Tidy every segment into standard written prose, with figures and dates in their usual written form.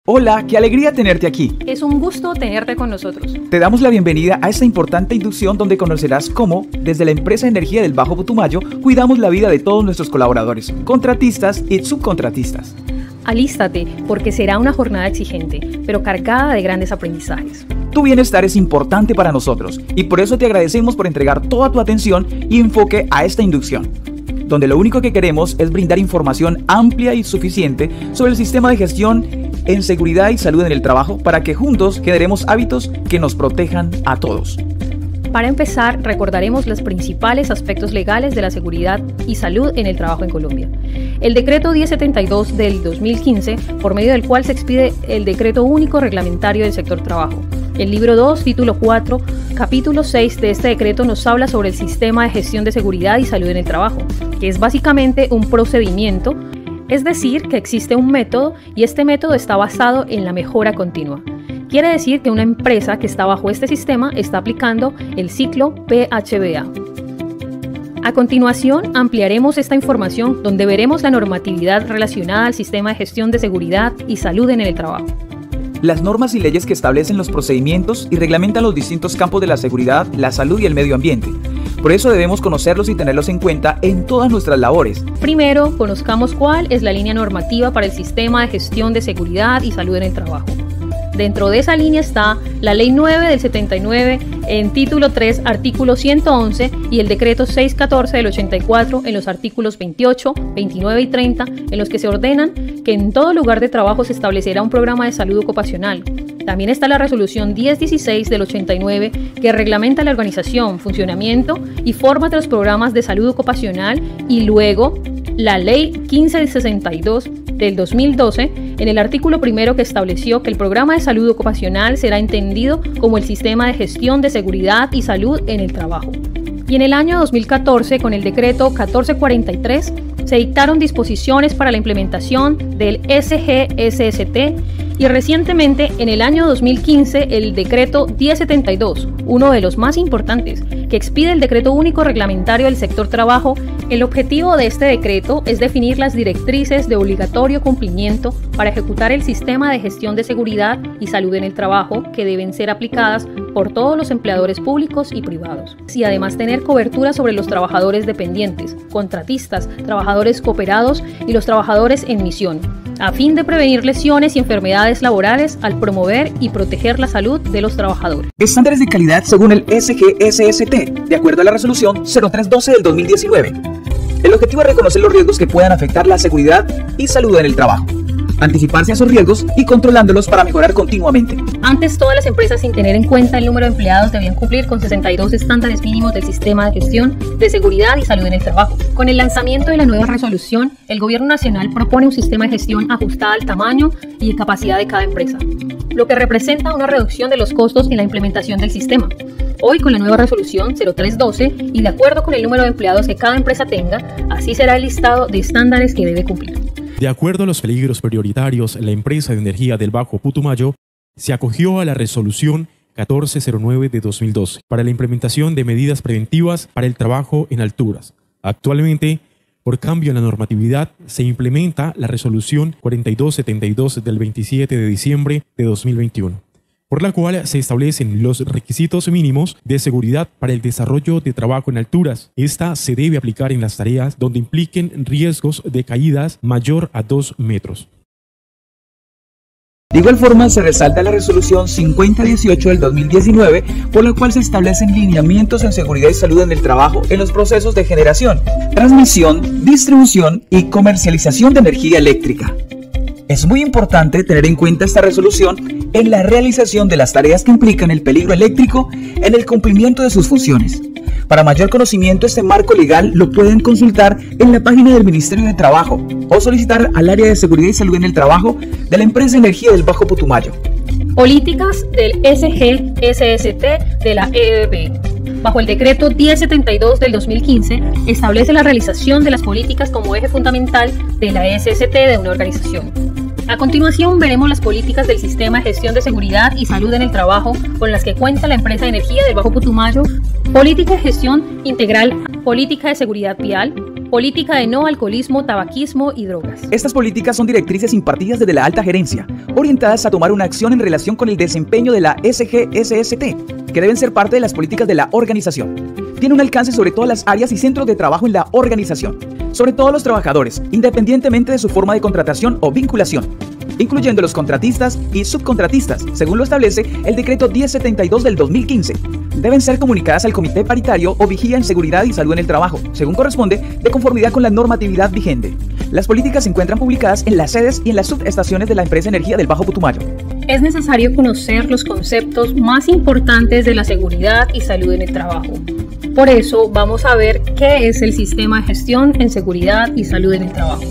Hola, qué alegría tenerte aquí. Es un gusto tenerte con nosotros. Te damos la bienvenida a esta importante inducción donde conocerás cómo, desde la empresa Energía del Bajo Putumayo, cuidamos la vida de todos nuestros colaboradores, contratistas y subcontratistas. Alístate, porque será una jornada exigente, pero cargada de grandes aprendizajes. Tu bienestar es importante para nosotros y por eso te agradecemos por entregar toda tu atención y enfoque a esta inducción, donde lo único que queremos es brindar información amplia y suficiente sobre el sistema de gestión en seguridad y salud en el trabajo para que juntos generemos hábitos que nos protejan a todos. Para empezar, recordaremos los principales aspectos legales de la seguridad y salud en el trabajo en Colombia. El Decreto 1072 del 2015, por medio del cual se expide el Decreto Único Reglamentario del Sector Trabajo. El libro 2, título 4, capítulo 6 de este decreto nos habla sobre el sistema de gestión de seguridad y salud en el trabajo, que es básicamente un procedimiento. Es decir, que existe un método y este método está basado en la mejora continua. Quiere decir que una empresa que está bajo este sistema está aplicando el ciclo PHBA. A continuación, ampliaremos esta información donde veremos la normatividad relacionada al sistema de gestión de seguridad y salud en el trabajo. Las normas y leyes que establecen los procedimientos y reglamentan los distintos campos de la seguridad, la salud y el medio ambiente. Por eso debemos conocerlos y tenerlos en cuenta en todas nuestras labores. Primero, conozcamos cuál es la línea normativa para el sistema de gestión de seguridad y salud en el trabajo. Dentro de esa línea está la Ley 9 del 79 en título 3, artículo 111 y el Decreto 614 del 84 en los artículos 28, 29 y 30 en los que se ordenan que en todo lugar de trabajo se establecerá un programa de salud ocupacional. También está la Resolución 1016 del 89 que reglamenta la organización, funcionamiento y forma de los programas de salud ocupacional y luego la Ley 1562 del 2012 en el artículo primero que estableció que el programa de salud ocupacional será entendido como el sistema de gestión de seguridad y salud en el trabajo. Y en el año 2014, con el decreto 1443, se dictaron disposiciones para la implementación del SGSST y recientemente, en el año 2015, el decreto 1072, uno de los más importantes, que expide el Decreto Único Reglamentario del Sector Trabajo. El objetivo de este decreto es definir las directrices de obligatorio cumplimiento para ejecutar el sistema de gestión de seguridad y salud en el trabajo que deben ser aplicadas por todos los empleadores públicos y privados. Y además tener cobertura sobre los trabajadores dependientes, contratistas, trabajadores cooperados y los trabajadores en misión, a fin de prevenir lesiones y enfermedades laborales al promover y proteger la salud de los trabajadores. Estándares de calidad según el SGSST, de acuerdo a la Resolución 0312 del 2019. El objetivo es reconocer los riesgos que puedan afectar la seguridad y salud en el trabajo, anticiparse a esos riesgos y controlándolos para mejorar continuamente. Antes, todas las empresas, sin tener en cuenta el número de empleados, debían cumplir con 62 estándares mínimos del sistema de gestión de seguridad y salud en el trabajo. Con el lanzamiento de la nueva resolución, el Gobierno Nacional propone un sistema de gestión ajustado al tamaño y capacidad de cada empresa, lo que representa una reducción de los costos en la implementación del sistema. Hoy, con la nueva resolución 0312 y de acuerdo con el número de empleados que cada empresa tenga, así será el listado de estándares que debe cumplir. De acuerdo a los peligros prioritarios, la empresa de Energía del Bajo Putumayo se acogió a la Resolución 1409 de 2012 para la implementación de medidas preventivas para el trabajo en alturas. Actualmente, por cambio en la normatividad, se implementa la Resolución 4272 del 27 de diciembre de 2021. Por la cual se establecen los requisitos mínimos de seguridad para el desarrollo de trabajo en alturas. Esta se debe aplicar en las tareas donde impliquen riesgos de caídas mayor a 2 metros. De igual forma, se resalta la Resolución 5018 del 2019, por la cual se establecen lineamientos en seguridad y salud en el trabajo en los procesos de generación, transmisión, distribución y comercialización de energía eléctrica. Es muy importante tener en cuenta esta resolución en la realización de las tareas que implican el peligro eléctrico en el cumplimiento de sus funciones. Para mayor conocimiento, este marco legal lo pueden consultar en la página del Ministerio de Trabajo o solicitar al área de seguridad y salud en el trabajo de la empresa Energía del Bajo Putumayo. Políticas del SGSST de la EEB. Bajo el Decreto 1072 del 2015, establece la realización de las políticas como eje fundamental de la SST de una organización. A continuación veremos las políticas del Sistema de Gestión de Seguridad y Salud en el Trabajo con las que cuenta la empresa de Energía del Bajo Putumayo. Política de Gestión Integral, Política de Seguridad Vial, Política de no alcoholismo, tabaquismo y drogas. Estas políticas son directrices impartidas desde la alta gerencia, orientadas a tomar una acción en relación con el desempeño de la SGSST, que deben ser parte de las políticas de la organización. Tiene un alcance sobre todas las áreas y centros de trabajo en la organización, sobre todos los trabajadores, independientemente de su forma de contratación o vinculación, incluyendo los contratistas y subcontratistas, según lo establece el Decreto 1072 del 2015. Deben ser comunicadas al Comité Paritario o Vigía en Seguridad y Salud en el Trabajo, según corresponde, de conformidad con la normatividad vigente. Las políticas se encuentran publicadas en las sedes y en las subestaciones de la empresa Energía del Bajo Putumayo. Es necesario conocer los conceptos más importantes de la seguridad y salud en el trabajo. Por eso vamos a ver qué es el Sistema de Gestión en Seguridad y Salud en el Trabajo.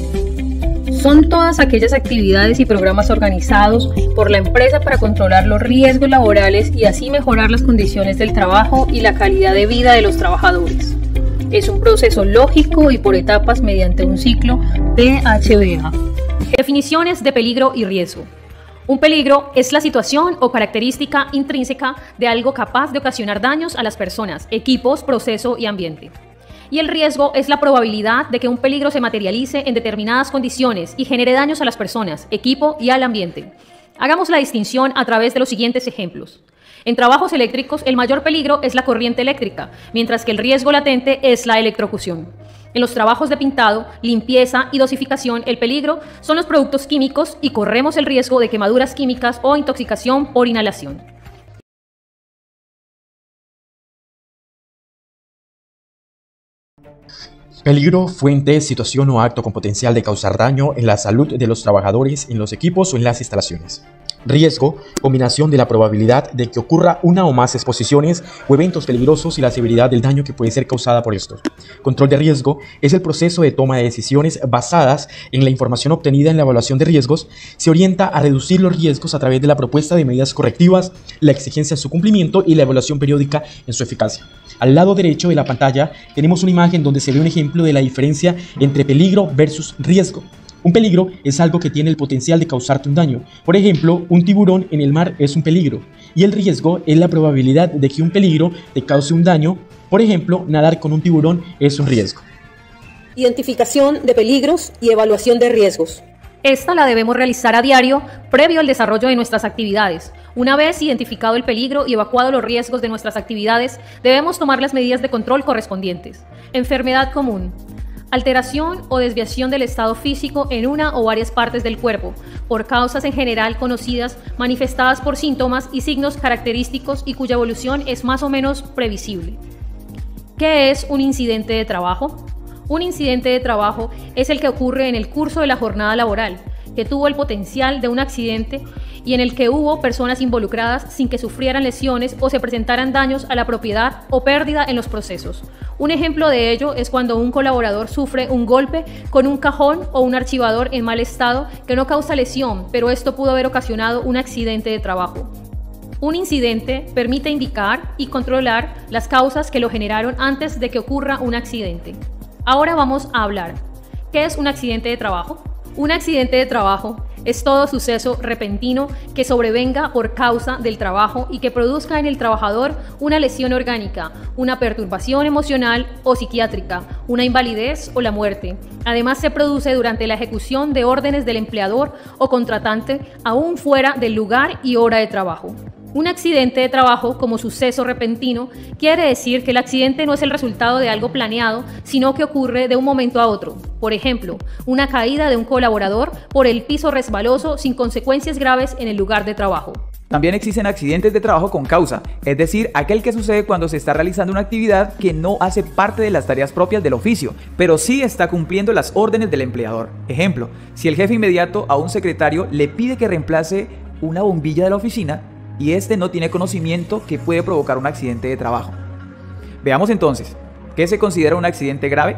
Son todas aquellas actividades y programas organizados por la empresa para controlar los riesgos laborales y así mejorar las condiciones del trabajo y la calidad de vida de los trabajadores. Es un proceso lógico y por etapas mediante un ciclo PHBA. Definiciones de peligro y riesgo. Un peligro es la situación o característica intrínseca de algo capaz de ocasionar daños a las personas, equipos, proceso y ambiente. Y el riesgo es la probabilidad de que un peligro se materialice en determinadas condiciones y genere daños a las personas, equipo y al ambiente. Hagamos la distinción a través de los siguientes ejemplos. En trabajos eléctricos, el mayor peligro es la corriente eléctrica, mientras que el riesgo latente es la electrocución. En los trabajos de pintado, limpieza y dosificación, el peligro son los productos químicos y corremos el riesgo de quemaduras químicas o intoxicación por inhalación. Peligro, fuente, situación o acto con potencial de causar daño en la salud de los trabajadores, en los equipos o en las instalaciones. Riesgo, combinación de la probabilidad de que ocurra una o más exposiciones o eventos peligrosos y la severidad del daño que puede ser causada por estos. Control de riesgo es el proceso de toma de decisiones basadas en la información obtenida en la evaluación de riesgos. Se orienta a reducir los riesgos a través de la propuesta de medidas correctivas, la exigencia en su cumplimiento y la evaluación periódica en su eficacia. Al lado derecho de la pantalla tenemos una imagen donde se ve un ejemplo de la diferencia entre peligro versus riesgo. Un peligro es algo que tiene el potencial de causarte un daño. Por ejemplo, un tiburón en el mar es un peligro. Y el riesgo es la probabilidad de que un peligro te cause un daño. Por ejemplo, nadar con un tiburón es un riesgo. Identificación de peligros y evaluación de riesgos. Esta la debemos realizar a diario, previo al desarrollo de nuestras actividades. Una vez identificado el peligro y evacuado los riesgos de nuestras actividades, debemos tomar las medidas de control correspondientes. Enfermedad común. Alteración o desviación del estado físico en una o varias partes del cuerpo, por causas en general conocidas, manifestadas por síntomas y signos característicos y cuya evolución es más o menos previsible. ¿Qué es un incidente de trabajo? Un incidente de trabajo es el que ocurre en el curso de la jornada laboral, que tuvo el potencial de un accidente y en el que hubo personas involucradas sin que sufrieran lesiones o se presentaran daños a la propiedad o pérdida en los procesos. Un ejemplo de ello es cuando un colaborador sufre un golpe con un cajón o un archivador en mal estado que no causa lesión, pero esto pudo haber ocasionado un accidente de trabajo. Un incidente permite indicar y controlar las causas que lo generaron antes de que ocurra un accidente. Ahora vamos a hablar. ¿Qué es un accidente de trabajo? Un accidente de trabajo es todo suceso repentino que sobrevenga por causa del trabajo y que produzca en el trabajador una lesión orgánica, una perturbación emocional o psiquiátrica, una invalidez o la muerte. Además, se produce durante la ejecución de órdenes del empleador o contratante, aún fuera del lugar y hora de trabajo. Un accidente de trabajo como suceso repentino quiere decir que el accidente no es el resultado de algo planeado, sino que ocurre de un momento a otro. Por ejemplo, una caída de un colaborador por el piso resbaloso sin consecuencias graves en el lugar de trabajo. También existen accidentes de trabajo con causa, es decir, aquel que sucede cuando se está realizando una actividad que no hace parte de las tareas propias del oficio, pero sí está cumpliendo las órdenes del empleador. Ejemplo, si el jefe inmediato a un secretario le pide que reemplace una bombilla de la oficina, y este no tiene conocimiento que puede provocar un accidente de trabajo. Veamos entonces, ¿qué se considera un accidente grave?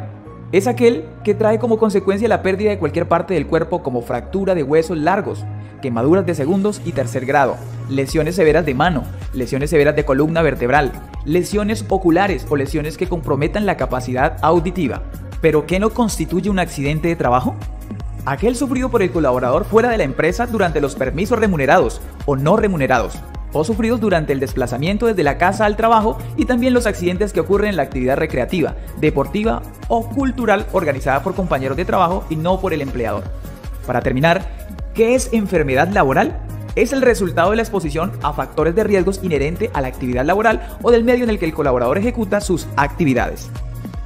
Es aquel que trae como consecuencia la pérdida de cualquier parte del cuerpo como fractura de huesos largos, quemaduras de segundos y tercer grado, lesiones severas de mano, lesiones severas de columna vertebral, lesiones oculares o lesiones que comprometan la capacidad auditiva. ¿Pero qué no constituye un accidente de trabajo? Aquel sufrido por el colaborador fuera de la empresa durante los permisos remunerados o no remunerados. o sufridos durante el desplazamiento desde la casa al trabajo y también los accidentes que ocurren en la actividad recreativa, deportiva o cultural organizada por compañeros de trabajo y no por el empleador. Para terminar, ¿qué es enfermedad laboral? Es el resultado de la exposición a factores de riesgos inherente a la actividad laboral o del medio en el que el colaborador ejecuta sus actividades.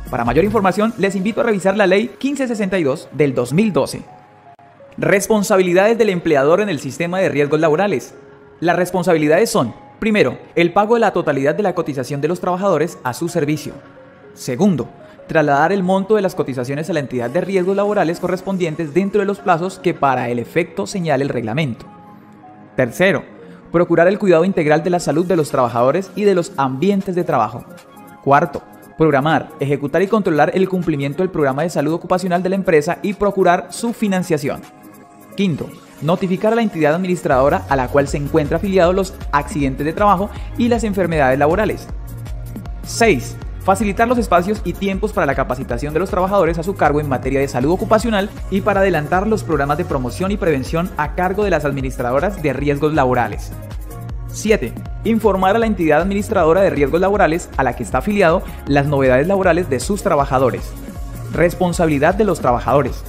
Para mayor información, les invito a revisar la Ley 1562 del 2012. Responsabilidades del empleador en el sistema de riesgos laborales. Las responsabilidades son: primero, el pago de la totalidad de la cotización de los trabajadores a su servicio. Segundo, trasladar el monto de las cotizaciones a la entidad de riesgos laborales correspondientes dentro de los plazos que para el efecto señale el reglamento. Tercero, procurar el cuidado integral de la salud de los trabajadores y de los ambientes de trabajo. Cuarto, programar, ejecutar y controlar el cumplimiento del programa de salud ocupacional de la empresa y procurar su financiación. Quinto, notificar a la entidad administradora a la cual se encuentra afiliado los accidentes de trabajo y las enfermedades laborales. 6. Facilitar los espacios y tiempos para la capacitación de los trabajadores a su cargo en materia de salud ocupacional y para adelantar los programas de promoción y prevención a cargo de las administradoras de riesgos laborales. 7. Informar a la entidad administradora de riesgos laborales a la que está afiliado las novedades laborales de sus trabajadores. Responsabilidad de los trabajadores.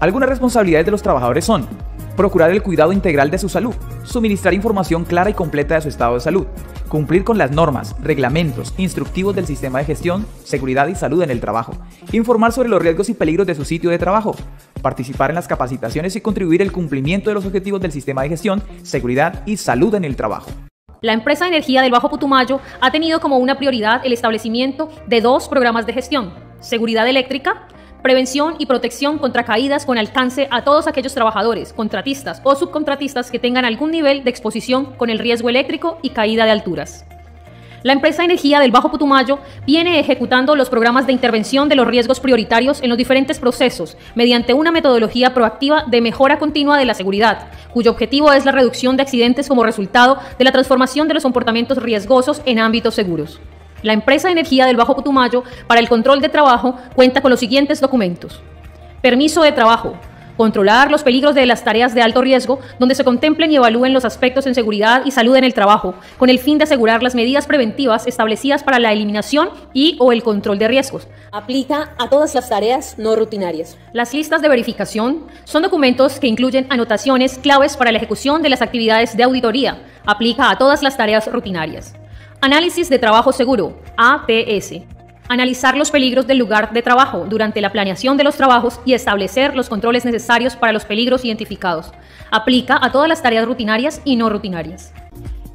Algunas responsabilidades de los trabajadores son: procurar el cuidado integral de su salud, suministrar información clara y completa de su estado de salud, cumplir con las normas, reglamentos, instructivos del sistema de gestión, seguridad y salud en el trabajo, informar sobre los riesgos y peligros de su sitio de trabajo, participar en las capacitaciones y contribuir al cumplimiento de los objetivos del sistema de gestión, seguridad y salud en el trabajo. La empresa de energía del Bajo Putumayo ha tenido como una prioridad el establecimiento de 2 programas de gestión: seguridad eléctrica, prevención y protección contra caídas con alcance a todos aquellos trabajadores, contratistas o subcontratistas que tengan algún nivel de exposición con el riesgo eléctrico y caída de alturas. La empresa de energía del Bajo Putumayo viene ejecutando los programas de intervención de los riesgos prioritarios en los diferentes procesos mediante una metodología proactiva de mejora continua de la seguridad, cuyo objetivo es la reducción de accidentes como resultado de la transformación de los comportamientos riesgosos en ámbitos seguros. La empresa de energía del Bajo Putumayo para el control de trabajo cuenta con los siguientes documentos: permiso de trabajo, controlar los peligros de las tareas de alto riesgo, donde se contemplen y evalúen los aspectos en seguridad y salud en el trabajo, con el fin de asegurar las medidas preventivas establecidas para la eliminación y/o el control de riesgos. Aplica a todas las tareas no rutinarias. Las listas de verificación son documentos que incluyen anotaciones claves para la ejecución de las actividades de auditoría. Aplica a todas las tareas rutinarias. Análisis de trabajo seguro, ATS. Analizar los peligros del lugar de trabajo durante la planeación de los trabajos y establecer los controles necesarios para los peligros identificados. Aplica a todas las tareas rutinarias y no rutinarias.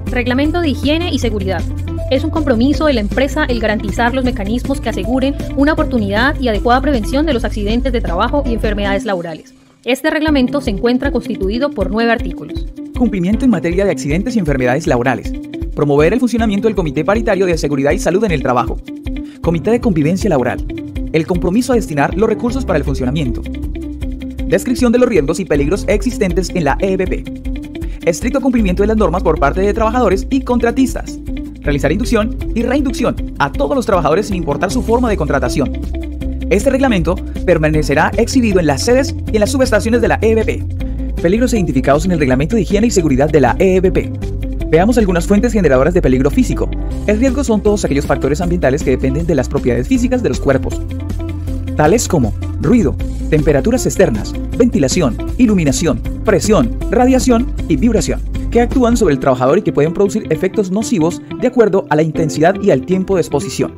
Reglamento de higiene y seguridad. Es un compromiso de la empresa el garantizar los mecanismos que aseguren una oportunidad y adecuada prevención de los accidentes de trabajo y enfermedades laborales. Este reglamento se encuentra constituido por 9 artículos. Cumplimiento en materia de accidentes y enfermedades laborales. Promover el funcionamiento del Comité Paritario de Seguridad y Salud en el Trabajo. Comité de Convivencia Laboral. El compromiso a destinar los recursos para el funcionamiento. Descripción de los riesgos y peligros existentes en la EBP. Estricto cumplimiento de las normas por parte de trabajadores y contratistas. Realizar inducción y reinducción a todos los trabajadores sin importar su forma de contratación. Este reglamento permanecerá exhibido en las sedes y en las subestaciones de la EBP. Peligros identificados en el Reglamento de Higiene y Seguridad de la EBP. Veamos algunas fuentes generadoras de peligro físico. El riesgo son todos aquellos factores ambientales que dependen de las propiedades físicas de los cuerpos, tales como ruido, temperaturas externas, ventilación, iluminación, presión, radiación y vibración, que actúan sobre el trabajador y que pueden producir efectos nocivos de acuerdo a la intensidad y al tiempo de exposición.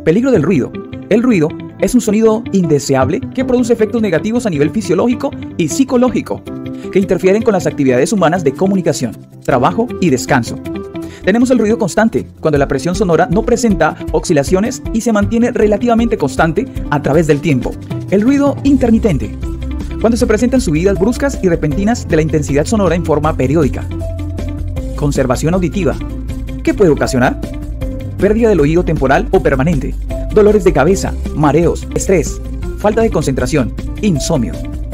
Peligro del ruido. El ruido es un sonido indeseable que produce efectos negativos a nivel fisiológico y psicológico, que interfieren con las actividades humanas de comunicación, trabajo y descanso. Tenemos el ruido constante, cuando la presión sonora no presenta oscilaciones y se mantiene relativamente constante a través del tiempo. El ruido intermitente, cuando se presentan subidas bruscas y repentinas de la intensidad sonora en forma periódica. Conservación auditiva. ¿Qué puede ocasionar? Pérdida del oído temporal o permanente, dolores de cabeza, mareos, estrés, falta de concentración, insomnio.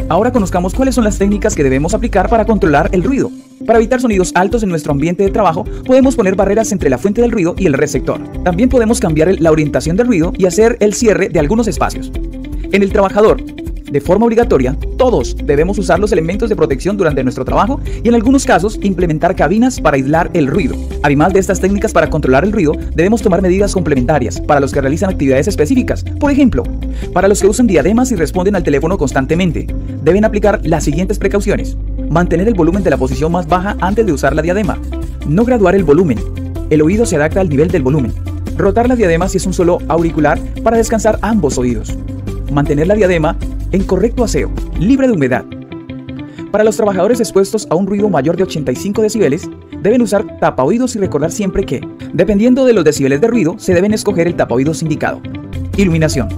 Ahora conozcamos cuáles son las técnicas que debemos aplicar para controlar el ruido. Para evitar sonidos altos en nuestro ambiente de trabajo, podemos poner barreras entre la fuente del ruido y el receptor. También podemos cambiar la orientación del ruido y hacer el cierre de algunos espacios. En el trabajador, De forma obligatoria, todos debemos usar los elementos de protección durante nuestro trabajo y en algunos casos implementar cabinas para aislar el ruido. Además de estas técnicas para controlar el ruido, debemos tomar medidas complementarias para los que realizan actividades específicas. Por ejemplo, para los que usan diademas y responden al teléfono constantemente, deben aplicar las siguientes precauciones. Mantener el volumen de la posición más baja antes de usar la diadema. No graduar el volumen. El oído se adapta al nivel del volumen. Rotar la diadema si es un solo auricular para descansar ambos oídos. Mantener la diadema en correcto aseo, libre de humedad. Para los trabajadores expuestos a un ruido mayor de 85 decibeles, deben usar tapaoídos y recordar siempre que, dependiendo de los decibeles de ruido, se deben escoger el tapaoídos indicado. Iluminación.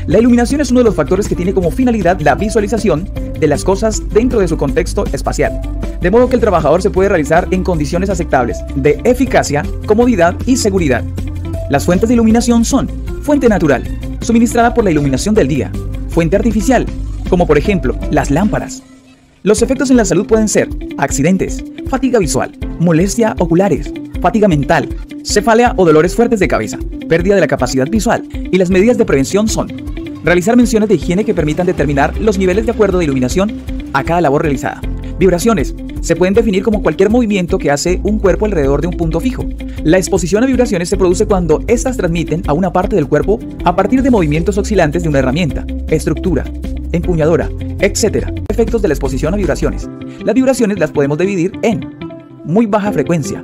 La iluminación es uno de los factores que tiene como finalidad la visualización de las cosas dentro de su contexto espacial, de modo que el trabajador se puede realizar en condiciones aceptables de eficacia, comodidad y seguridad. Las fuentes de iluminación son fuente natural, suministrada por la iluminación del día, fuente artificial, como por ejemplo las lámparas. Los efectos en la salud pueden ser accidentes, fatiga visual, molestia oculares, fatiga mental, cefalea o dolores fuertes de cabeza, pérdida de la capacidad visual, y las medidas de prevención son realizar menciones de higiene que permitan determinar los niveles de acuerdo de iluminación a cada labor realizada. Vibraciones se pueden definir como cualquier movimiento que hace un cuerpo alrededor de un punto fijo. La exposición a vibraciones se produce cuando éstas transmiten a una parte del cuerpo a partir de movimientos oscilantes de una herramienta, estructura, empuñadura, etc. Efectos de la exposición a vibraciones. Las vibraciones las podemos dividir en muy baja frecuencia,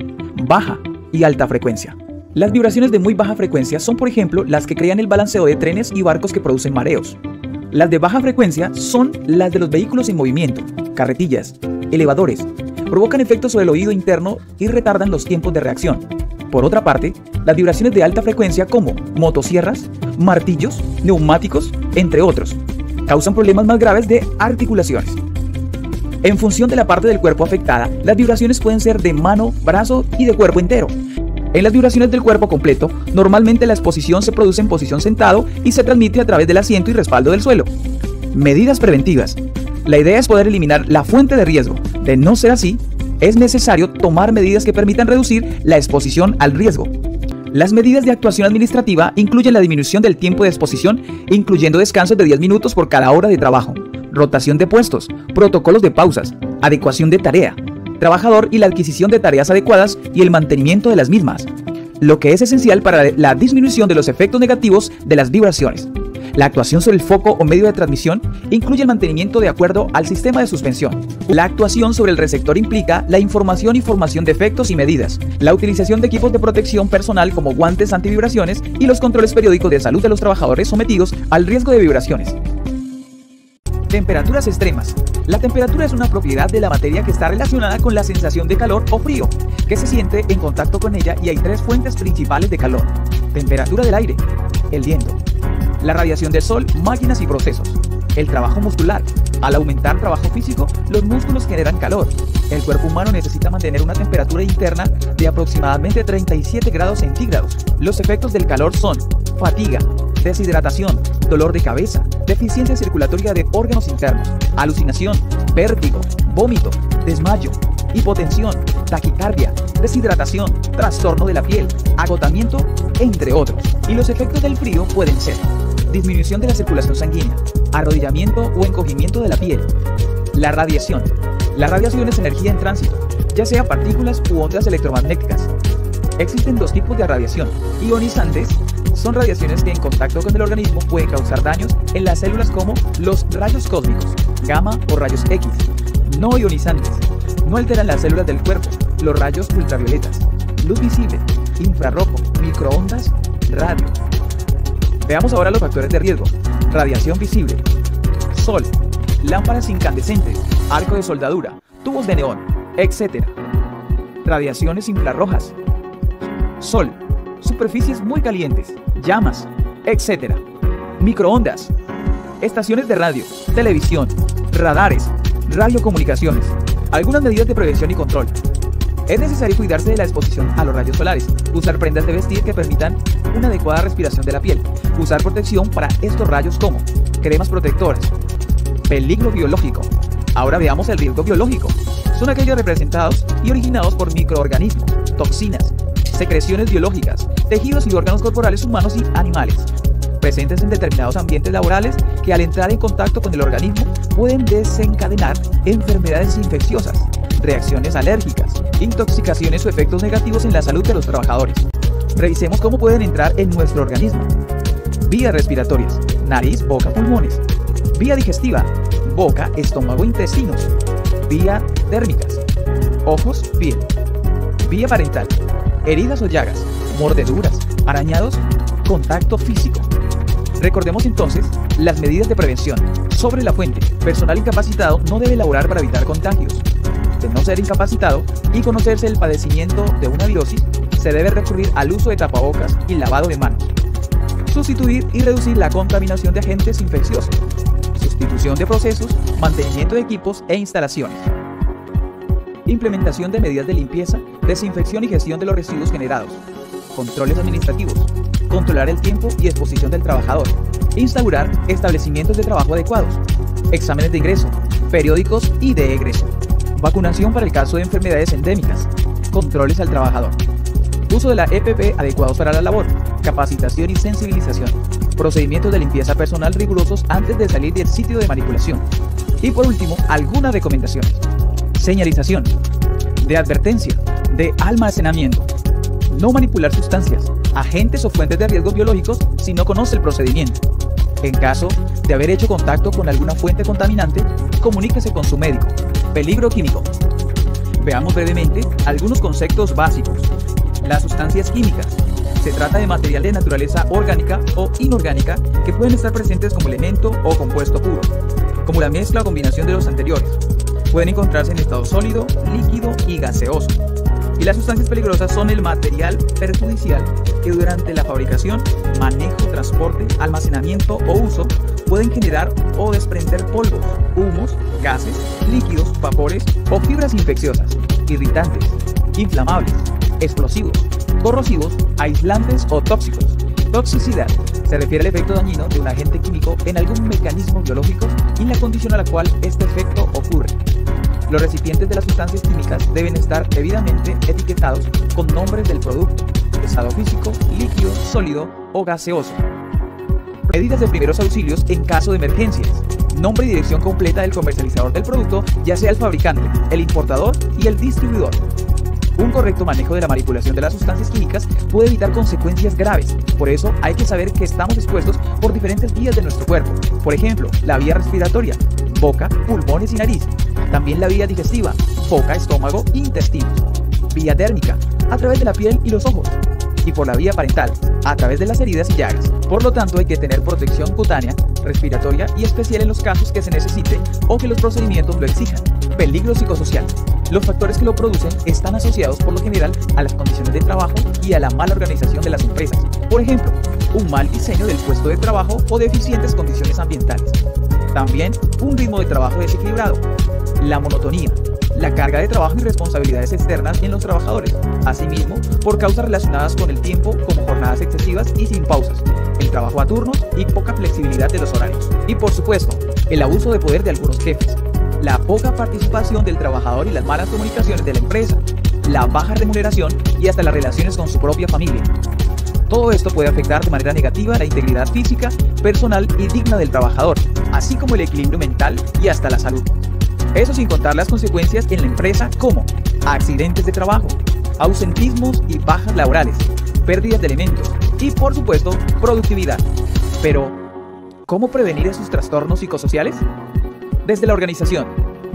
baja y alta frecuencia. Las vibraciones de muy baja frecuencia son, por ejemplo, las que crean el balanceo de trenes y barcos que producen mareos. Las de baja frecuencia son las de los vehículos en movimiento, carretillas, elevadores. Provocan efectos sobre el oído interno y retardan los tiempos de reacción. Por otra parte, las vibraciones de alta frecuencia como motosierras, martillos, neumáticos, entre otros, causan problemas más graves de articulaciones. En función de la parte del cuerpo afectada, las vibraciones pueden ser de mano, brazo y de cuerpo entero. En las vibraciones del cuerpo completo, normalmente la exposición se produce en posición sentado y se transmite a través del asiento y respaldo del suelo. Medidas preventivas. La idea es poder eliminar la fuente de riesgo. De no ser así, es necesario tomar medidas que permitan reducir la exposición al riesgo. Las medidas de actuación administrativa incluyen la disminución del tiempo de exposición, incluyendo descansos de 10 minutos por cada hora de trabajo, rotación de puestos, protocolos de pausas, adecuación de tarea, trabajador y la adquisición de tareas adecuadas y el mantenimiento de las mismas, lo que es esencial para la disminución de los efectos negativos de las vibraciones. La actuación sobre el foco o medio de transmisión incluye el mantenimiento de acuerdo al sistema de suspensión. La actuación sobre el receptor implica la información y formación de efectos y medidas, la utilización de equipos de protección personal como guantes antivibraciones y los controles periódicos de salud de los trabajadores sometidos al riesgo de vibraciones. Temperaturas extremas. La temperatura es una propiedad de la materia que está relacionada con la sensación de calor o frío, que se siente en contacto con ella, y hay tres fuentes principales de calor: temperatura del aire, el viento, la radiación del sol, máquinas y procesos, el trabajo muscular. Al aumentar trabajo físico, los músculos generan calor. El cuerpo humano necesita mantener una temperatura interna de aproximadamente 37 grados centígrados. Los efectos del calor son fatiga, deshidratación, dolor de cabeza, deficiencia circulatoria de órganos internos, alucinación, vértigo, vómito, desmayo, hipotensión, taquicardia, deshidratación, trastorno de la piel, agotamiento, entre otros. Y los efectos del frío pueden ser disminución de la circulación sanguínea, arrodillamiento o encogimiento de la piel. La radiación. La radiación es energía en tránsito, ya sea partículas u ondas electromagnéticas. Existen dos tipos de radiación: ionizantes. Son radiaciones que en contacto con el organismo pueden causar daños en las células, como los rayos cósmicos, gamma o rayos X. No ionizantes. No alteran las células del cuerpo: los rayos ultravioletas, luz visible, infrarrojo, microondas, radio. Veamos ahora los factores de riesgo. Radiación visible: sol, lámparas incandescentes, arco de soldadura, tubos de neón, etc. Radiaciones infrarrojas: sol, superficies muy calientes, llamas, etc. Microondas: estaciones de radio, televisión, radares, radiocomunicaciones. Algunas medidas de prevención y control. Es necesario cuidarse de la exposición a los rayos solares, usar prendas de vestir que permitan una adecuada respiración de la piel, usar protección para estos rayos como cremas protectoras. Peligro biológico. Ahora veamos el riesgo biológico. Son aquellos representados y originados por microorganismos, toxinas, secreciones biológicas, tejidos y órganos corporales humanos y animales. presentes en determinados ambientes laborales que al entrar en contacto con el organismo pueden desencadenar enfermedades infecciosas, reacciones alérgicas, intoxicaciones o efectos negativos en la salud de los trabajadores. Revisemos cómo pueden entrar en nuestro organismo. Vías respiratorias: nariz, boca, pulmones. Vía digestiva: boca, estómago, intestinos. Vía dérmicas: ojos, piel. Vía parental: heridas o llagas, mordeduras, arañados, contacto físico. Recordemos entonces las medidas de prevención. Sobre la fuente: personal incapacitado no debe laborar para evitar contagios. De no ser incapacitado y conocerse el padecimiento de una virosis, se debe recurrir al uso de tapabocas y lavado de manos. Sustituir y reducir la contaminación de agentes infecciosos. Sustitución de procesos, mantenimiento de equipos e instalaciones. Implementación de medidas de limpieza, desinfección y gestión de los residuos generados. Controles administrativos. Controlar el tiempo y exposición del trabajador. Instaurar establecimientos de trabajo adecuados. Exámenes de ingreso, periódicos y de egreso. Vacunación para el caso de enfermedades endémicas. Controles al trabajador. Uso de la EPP adecuados para la labor. Capacitación y sensibilización. Procedimientos de limpieza personal rigurosos antes de salir del sitio de manipulación. Y por último, algunas recomendaciones. Señalización. De advertencia. De almacenamiento. No manipular sustancias, agentes o fuentes de riesgos biológicos si no conoce el procedimiento. En caso de haber hecho contacto con alguna fuente contaminante, comuníquese con su médico. Peligro químico. Veamos brevemente algunos conceptos básicos. Las sustancias químicas. Se trata de material de naturaleza orgánica o inorgánica que pueden estar presentes como elemento o compuesto puro, como la mezcla o combinación de los anteriores. Pueden encontrarse en estado sólido, líquido y gaseoso. Y las sustancias peligrosas son el material perjudicial que durante la fabricación, manejo, transporte, almacenamiento o uso pueden generar o desprender polvos, humos, gases, líquidos, vapores o fibras infecciosas, irritantes, inflamables, explosivos, corrosivos, aislantes o tóxicos. Toxicidad se refiere al efecto dañino de un agente químico en algún mecanismo biológico y la condición a la cual este efecto ocurre. Los recipientes de las sustancias químicas deben estar debidamente etiquetados con nombres del producto, estado físico, líquido, sólido o gaseoso. Medidas de primeros auxilios en caso de emergencias. Nombre y dirección completa del comercializador del producto, ya sea el fabricante, el importador y el distribuidor. Un correcto manejo de la manipulación de las sustancias químicas puede evitar consecuencias graves. Por eso hay que saber que estamos expuestos por diferentes vías de nuestro cuerpo. Por ejemplo, la vía respiratoria, boca, pulmones y nariz. También la vía digestiva, boca, estómago e intestinos. Vía dérmica, a través de la piel y los ojos. Y por la vía parental, a través de las heridas y llagas. Por lo tanto, hay que tener protección cutánea, respiratoria y especial en los casos que se necesite o que los procedimientos lo exijan. Peligro psicosocial. Los factores que lo producen están asociados por lo general a las condiciones de trabajo y a la mala organización de las empresas. Por ejemplo, un mal diseño del puesto de trabajo o deficientes condiciones ambientales. También un ritmo de trabajo desequilibrado, la monotonía, la carga de trabajo y responsabilidades externas en los trabajadores, asimismo por causas relacionadas con el tiempo como jornadas excesivas y sin pausas, el trabajo a turnos y poca flexibilidad de los horarios. Y por supuesto, el abuso de poder de algunos jefes, la poca participación del trabajador y las malas comunicaciones de la empresa, la baja remuneración y hasta las relaciones con su propia familia. Todo esto puede afectar de manera negativa la integridad física, personal y digna del trabajador, así como el equilibrio mental y hasta la salud. Eso sin contar las consecuencias en la empresa como accidentes de trabajo, ausentismos y bajas laborales, pérdidas de elementos y, por supuesto, productividad. Pero, ¿cómo prevenir esos trastornos psicosociales? Desde la organización,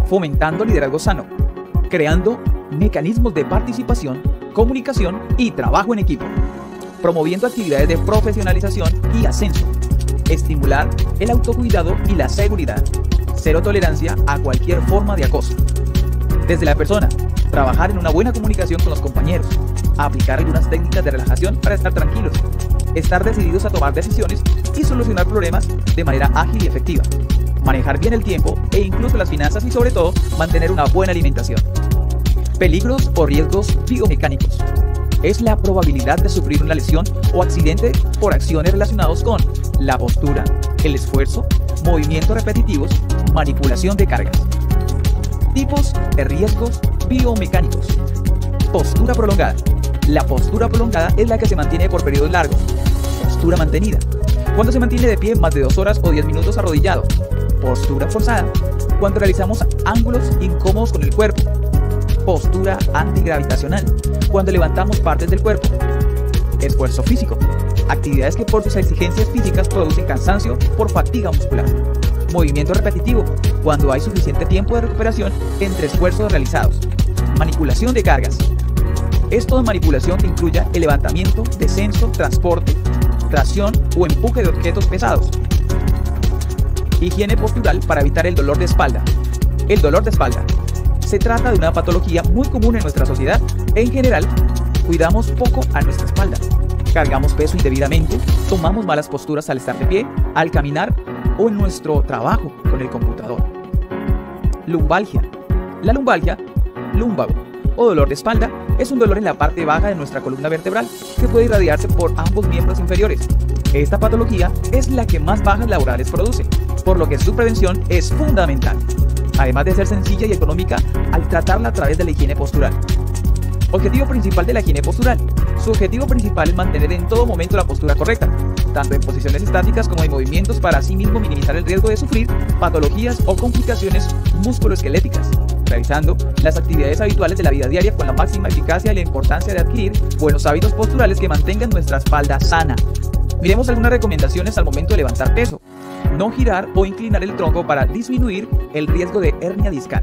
fomentando liderazgo sano, creando mecanismos de participación, comunicación y trabajo en equipo, promoviendo actividades de profesionalización y ascenso, estimular el autocuidado y la seguridad, cero tolerancia a cualquier forma de acoso. Desde la persona, trabajar en una buena comunicación con los compañeros, aplicar algunas técnicas de relajación para estar tranquilos, estar decididos a tomar decisiones y solucionar problemas de manera ágil y efectiva, manejar bien el tiempo e incluso las finanzas y sobre todo mantener una buena alimentación. Peligros o riesgos biomecánicos. Es la probabilidad de sufrir una lesión o accidente por acciones relacionados con la postura, el esfuerzo, movimientos repetitivos, manipulación de cargas. Tipos de riesgos biomecánicos. Postura prolongada. La postura prolongada es la que se mantiene por periodos largos. Postura mantenida. Cuando se mantiene de pie más de 2 horas o 10 minutos arrodillado. Postura forzada. Cuando realizamos ángulos incómodos con el cuerpo. Postura antigravitacional. Cuando levantamos partes del cuerpo. Esfuerzo físico. Actividades que por sus exigencias físicas producen cansancio por fatiga muscular. Movimiento repetitivo. Cuando hay suficiente tiempo de recuperación entre esfuerzos realizados. Manipulación de cargas. Es toda manipulación que incluya el levantamiento, descenso, transporte, tracción o empuje de objetos pesados. Higiene postural para evitar el dolor de espalda. El dolor de espalda se trata de una patología muy común en nuestra sociedad. En general, cuidamos poco a nuestra espalda. Cargamos peso indebidamente, tomamos malas posturas al estar de pie, al caminar o en nuestro trabajo con el computador. Lumbalgia. La lumbalgia, lúmbago o dolor de espalda, es un dolor en la parte baja de nuestra columna vertebral que puede irradiarse por ambos miembros inferiores. Esta patología es la que más bajas laborales produce, por lo que su prevención es fundamental, además de ser sencilla y económica al tratarla a través de la higiene postural. Objetivo principal de la higiene postural. Su objetivo principal es mantener en todo momento la postura correcta, tanto en posiciones estáticas como en movimientos, para asimismo minimizar el riesgo de sufrir patologías o complicaciones musculoesqueléticas, realizando las actividades habituales de la vida diaria con la máxima eficacia y la importancia de adquirir buenos hábitos posturales que mantengan nuestra espalda sana. Miremos algunas recomendaciones al momento de levantar peso. No girar o inclinar el tronco para disminuir el riesgo de hernia discal.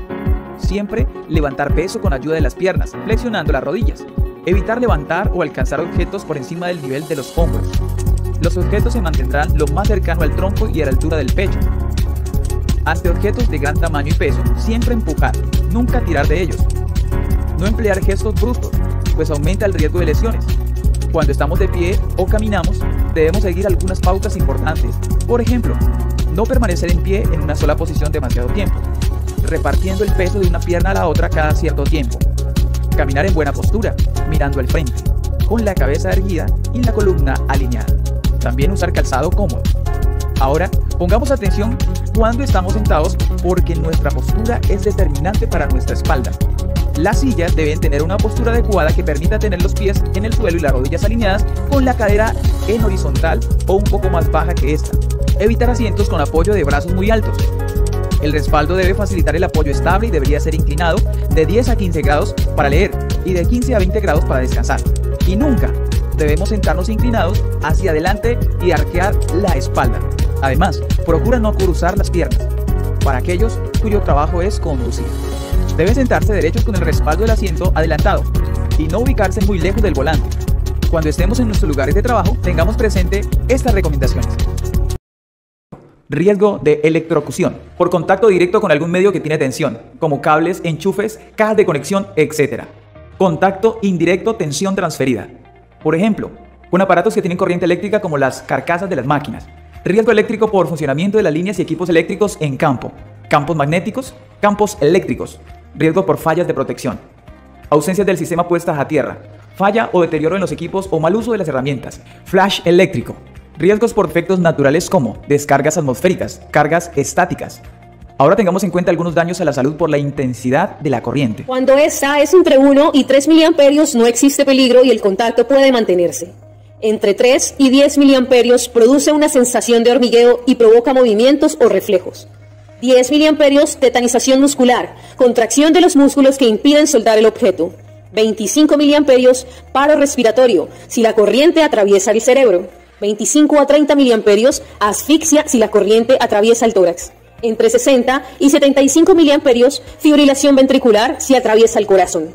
Siempre levantar peso con ayuda de las piernas, flexionando las rodillas. Evitar levantar o alcanzar objetos por encima del nivel de los hombros. Los objetos se mantendrán lo más cercano al tronco y a la altura del pecho. Ante objetos de gran tamaño y peso, siempre empujar, nunca tirar de ellos. No emplear gestos bruscos, pues aumenta el riesgo de lesiones. Cuando estamos de pie o caminamos, debemos seguir algunas pautas importantes. Por ejemplo, no permanecer en pie en una sola posición demasiado tiempo, repartiendo el peso de una pierna a la otra cada cierto tiempo. Caminar en buena postura, mirando al frente, con la cabeza erguida y la columna alineada. También usar calzado cómodo. Ahora, pongamos atención cuando estamos sentados, porque nuestra postura es determinante para nuestra espalda. Las sillas deben tener una postura adecuada que permita tener los pies en el suelo y las rodillas alineadas, con la cadera en horizontal o un poco más baja que esta. Evitar asientos con apoyo de brazos muy altos. El respaldo debe facilitar el apoyo estable y debería ser inclinado de 10 a 15 grados para leer y de 15 a 20 grados para descansar. Y nunca debemos sentarnos inclinados hacia adelante y arquear la espalda. Además, procura no cruzar las piernas para aquellos cuyo trabajo es conducir. Deben sentarse derechos con el respaldo del asiento adelantado y no ubicarse muy lejos del volante. Cuando estemos en nuestros lugares de trabajo, tengamos presente estas recomendaciones. Riesgo de electrocución por contacto directo con algún medio que tiene tensión, como cables, enchufes, cajas de conexión, etc. Contacto indirecto, tensión transferida. Por ejemplo, con aparatos que tienen corriente eléctrica, como las carcasas de las máquinas. Riesgo eléctrico por funcionamiento de las líneas y equipos eléctricos en campo. Campos magnéticos, campos eléctricos. Riesgo por fallas de protección. Ausencias del sistema puestas a tierra. Falla o deterioro en los equipos o mal uso de las herramientas. Flash eléctrico. Riesgos por efectos naturales como descargas atmosféricas, cargas estáticas. Ahora tengamos en cuenta algunos daños a la salud por la intensidad de la corriente. Cuando esta es entre 1 y 3 miliamperios no existe peligro y el contacto puede mantenerse. Entre 3 y 10 miliamperios produce una sensación de hormigueo y provoca movimientos o reflejos. 10 miliamperios, tetanización muscular, contracción de los músculos que impiden soltar el objeto. 25 miliamperios, paro respiratorio, si la corriente atraviesa el cerebro. 25 a 30 miliamperios, asfixia si la corriente atraviesa el tórax. Entre 60 y 75 miliamperios, fibrilación ventricular si atraviesa el corazón.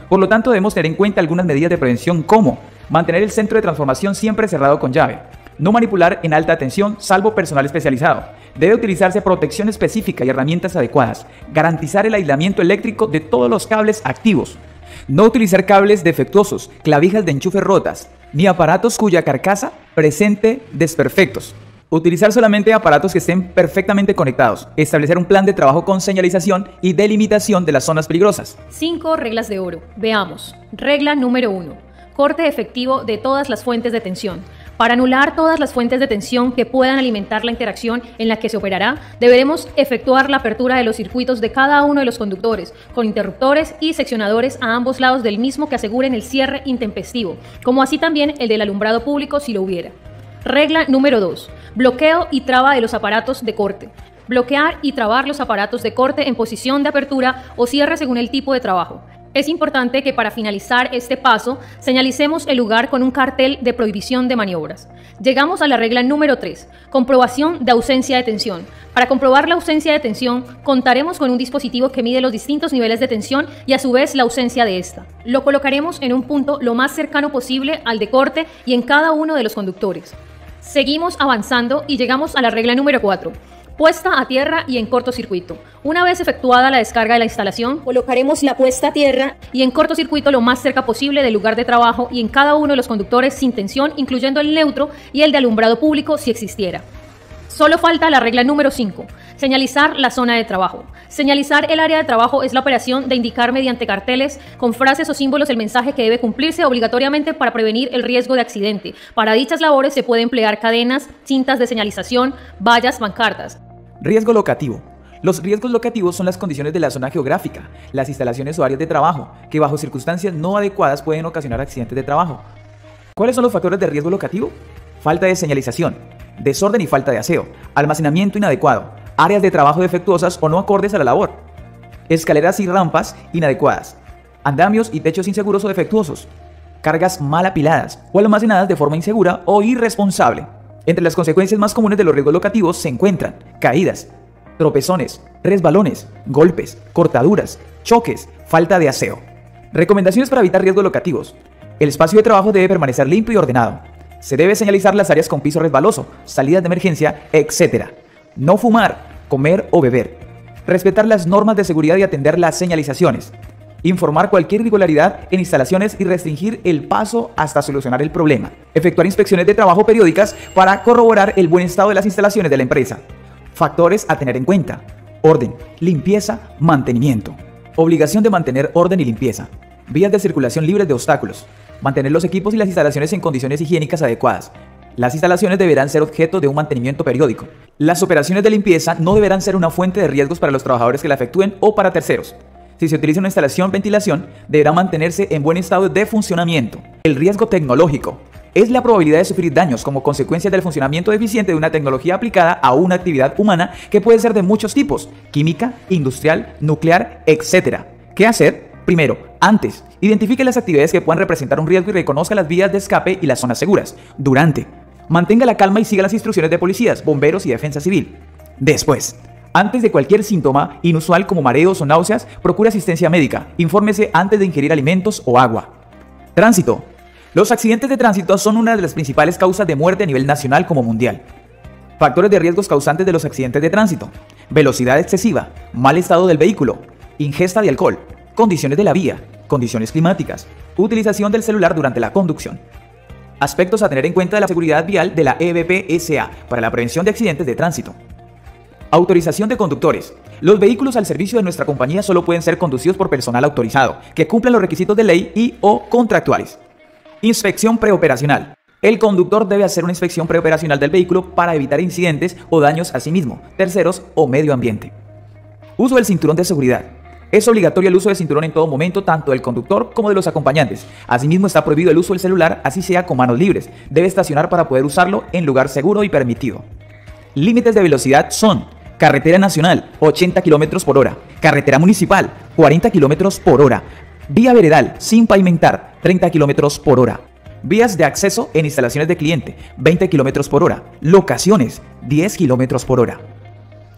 Por lo tanto, debemos tener en cuenta algunas medidas de prevención, como mantener el centro de transformación siempre cerrado con llave, no manipular en alta tensión salvo personal especializado, debe utilizarse protección específica y herramientas adecuadas, garantizar el aislamiento eléctrico de todos los cables activos, no utilizar cables defectuosos, clavijas de enchufe rotas, ni aparatos cuya carcasa presente desperfectos. Utilizar solamente aparatos que estén perfectamente conectados. Establecer un plan de trabajo con señalización y delimitación de las zonas peligrosas. 5 reglas de oro. Veamos. Regla número 1. Corte efectivo de todas las fuentes de tensión. Para anular todas las fuentes de tensión que puedan alimentar la interacción en la que se operará, deberemos efectuar la apertura de los circuitos de cada uno de los conductores, con interruptores y seccionadores a ambos lados del mismo que aseguren el cierre intempestivo, como así también el del alumbrado público si lo hubiera. Regla número 2. Bloqueo y traba de los aparatos de corte. Bloquear y trabar los aparatos de corte en posición de apertura o cierre según el tipo de trabajo. Es importante que para finalizar este paso señalicemos el lugar con un cartel de prohibición de maniobras. Llegamos a la regla número 3, comprobación de ausencia de tensión. Para comprobar la ausencia de tensión, contaremos con un dispositivo que mide los distintos niveles de tensión y a su vez la ausencia de esta. Lo colocaremos en un punto lo más cercano posible al de corte y en cada uno de los conductores. Seguimos avanzando y llegamos a la regla número 4. Puesta a tierra y en cortocircuito. Una vez efectuada la descarga de la instalación, Colocaremos la puesta a tierra y en cortocircuito lo más cerca posible del lugar de trabajo y en cada uno de los conductores sin tensión, incluyendo el neutro y el de alumbrado público si existiera. Solo falta la regla número 5, señalizar la zona de trabajo. Señalizar el área de trabajo es la operación de indicar mediante carteles con frases o símbolos el mensaje que debe cumplirse obligatoriamente para prevenir el riesgo de accidente. Para dichas labores se puede emplear cadenas, cintas de señalización, vallas, pancartas. Riesgo locativo. Los riesgos locativos son las condiciones de la zona geográfica, las instalaciones o áreas de trabajo, que bajo circunstancias no adecuadas pueden ocasionar accidentes de trabajo. ¿Cuáles son los factores de riesgo locativo? Falta de señalización, desorden y falta de aseo, almacenamiento inadecuado, áreas de trabajo defectuosas o no acordes a la labor, escaleras y rampas inadecuadas, andamios y techos inseguros o defectuosos, cargas mal apiladas o almacenadas de forma insegura o irresponsable. Entre las consecuencias más comunes de los riesgos locativos se encuentran caídas, tropezones, resbalones, golpes, cortaduras, choques, falta de aseo. Recomendaciones para evitar riesgos locativos. El espacio de trabajo debe permanecer limpio y ordenado. Se debe señalizar las áreas con piso resbaloso, salidas de emergencia, etc. No fumar, comer o beber. Respetar las normas de seguridad y atender las señalizaciones. Informar cualquier irregularidad en instalaciones y restringir el paso hasta solucionar el problema. Efectuar inspecciones de trabajo periódicas para corroborar el buen estado de las instalaciones de la empresa. Factores a tener en cuenta: orden, limpieza, mantenimiento. Obligación de mantener orden y limpieza. Vías de circulación libres de obstáculos. Mantener los equipos y las instalaciones en condiciones higiénicas adecuadas. Las instalaciones deberán ser objeto de un mantenimiento periódico. Las operaciones de limpieza no deberán ser una fuente de riesgos para los trabajadores que la efectúen o para terceros. Si se utiliza una instalación ventilación, deberá mantenerse en buen estado de funcionamiento. El riesgo tecnológico es la probabilidad de sufrir daños como consecuencia del funcionamiento deficiente de una tecnología aplicada a una actividad humana que puede ser de muchos tipos: química, industrial, nuclear, etc. ¿Qué hacer? Primero, antes, identifique las actividades que puedan representar un riesgo y reconozca las vías de escape y las zonas seguras. Durante, mantenga la calma y siga las instrucciones de policías, bomberos y defensa civil. Después, antes de cualquier síntoma inusual como mareos o náuseas, procure asistencia médica. Infórmese antes de ingerir alimentos o agua. Tránsito. Los accidentes de tránsito son una de las principales causas de muerte a nivel nacional como mundial. Factores de riesgos causantes de los accidentes de tránsito: velocidad excesiva, mal estado del vehículo, ingesta de alcohol, condiciones de la vía, condiciones climáticas, utilización del celular durante la conducción. Aspectos a tener en cuenta de la seguridad vial de la EBP-SA para la prevención de accidentes de tránsito. Autorización de conductores. Los vehículos al servicio de nuestra compañía solo pueden ser conducidos por personal autorizado, que cumpla los requisitos de ley y o contractuales. Inspección preoperacional. El conductor debe hacer una inspección preoperacional del vehículo para evitar incidentes o daños a sí mismo, terceros o medio ambiente. Uso del cinturón de seguridad. Es obligatorio el uso del cinturón en todo momento, tanto del conductor como de los acompañantes. Asimismo, está prohibido el uso del celular, así sea con manos libres. Debe estacionar para poder usarlo en lugar seguro y permitido. Límites de velocidad son: carretera nacional, 80 km por hora. Carretera municipal, 40 km por hora. Vía veredal, sin pavimentar, 30 km por hora. Vías de acceso en instalaciones de cliente, 20 km por hora. Locaciones, 10 km por hora.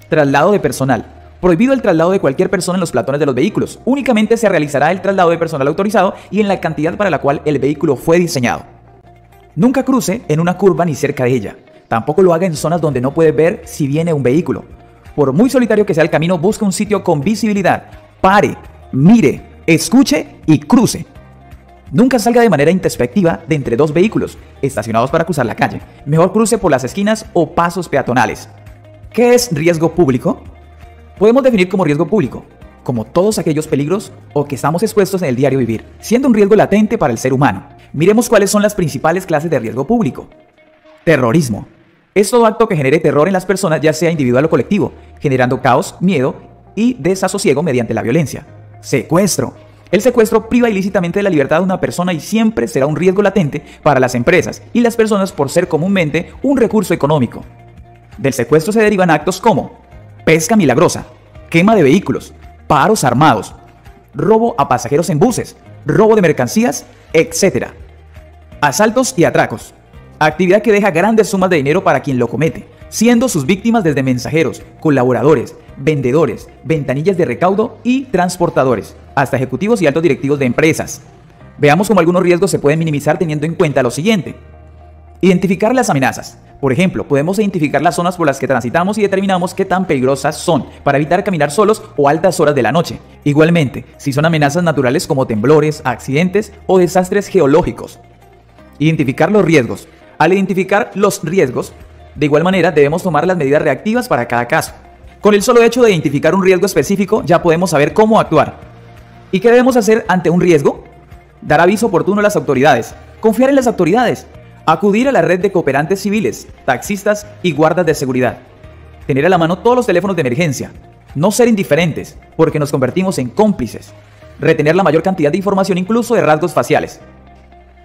Traslado de personal. Prohibido el traslado de cualquier persona en los platones de los vehículos. Únicamente se realizará el traslado de personal autorizado y en la cantidad para la cual el vehículo fue diseñado. Nunca cruce en una curva ni cerca de ella. Tampoco lo haga en zonas donde no puede ver si viene un vehículo. Por muy solitario que sea el camino, busque un sitio con visibilidad. Pare, mire, escuche y cruce. Nunca salga de manera introspectiva de entre dos vehículos estacionados para cruzar la calle. Mejor cruce por las esquinas o pasos peatonales. ¿Qué es riesgo público? Podemos definir como riesgo público como todos aquellos peligros o que estamos expuestos en el diario vivir, siendo un riesgo latente para el ser humano. Miremos cuáles son las principales clases de riesgo público. Terrorismo. Es todo acto que genere terror en las personas, ya sea individual o colectivo, generando caos, miedo y desasosiego mediante la violencia. Secuestro. El secuestro priva ilícitamente de la libertad de una persona y siempre será un riesgo latente para las empresas y las personas por ser comúnmente un recurso económico. Del secuestro se derivan actos como pesca milagrosa, quema de vehículos, paros armados, robo a pasajeros en buses, robo de mercancías, etc. Asaltos y atracos, actividad que deja grandes sumas de dinero para quien lo comete, siendo sus víctimas desde mensajeros, colaboradores, vendedores, ventanillas de recaudo y transportadores, hasta ejecutivos y altos directivos de empresas. Veamos cómo algunos riesgos se pueden minimizar teniendo en cuenta lo siguiente. Identificar las amenazas. Por ejemplo, podemos identificar las zonas por las que transitamos y determinamos qué tan peligrosas son para evitar caminar solos o a altas horas de la noche. Igualmente, si son amenazas naturales como temblores, accidentes o desastres geológicos. Identificar los riesgos. Al identificar los riesgos, de igual manera debemos tomar las medidas reactivas para cada caso. Con el solo hecho de identificar un riesgo específico ya podemos saber cómo actuar. ¿Y qué debemos hacer ante un riesgo? Dar aviso oportuno a las autoridades, confiar en las autoridades, acudir a la red de cooperantes civiles, taxistas y guardas de seguridad, tener a la mano todos los teléfonos de emergencia, no ser indiferentes porque nos convertimos en cómplices, retener la mayor cantidad de información incluso de rasgos faciales.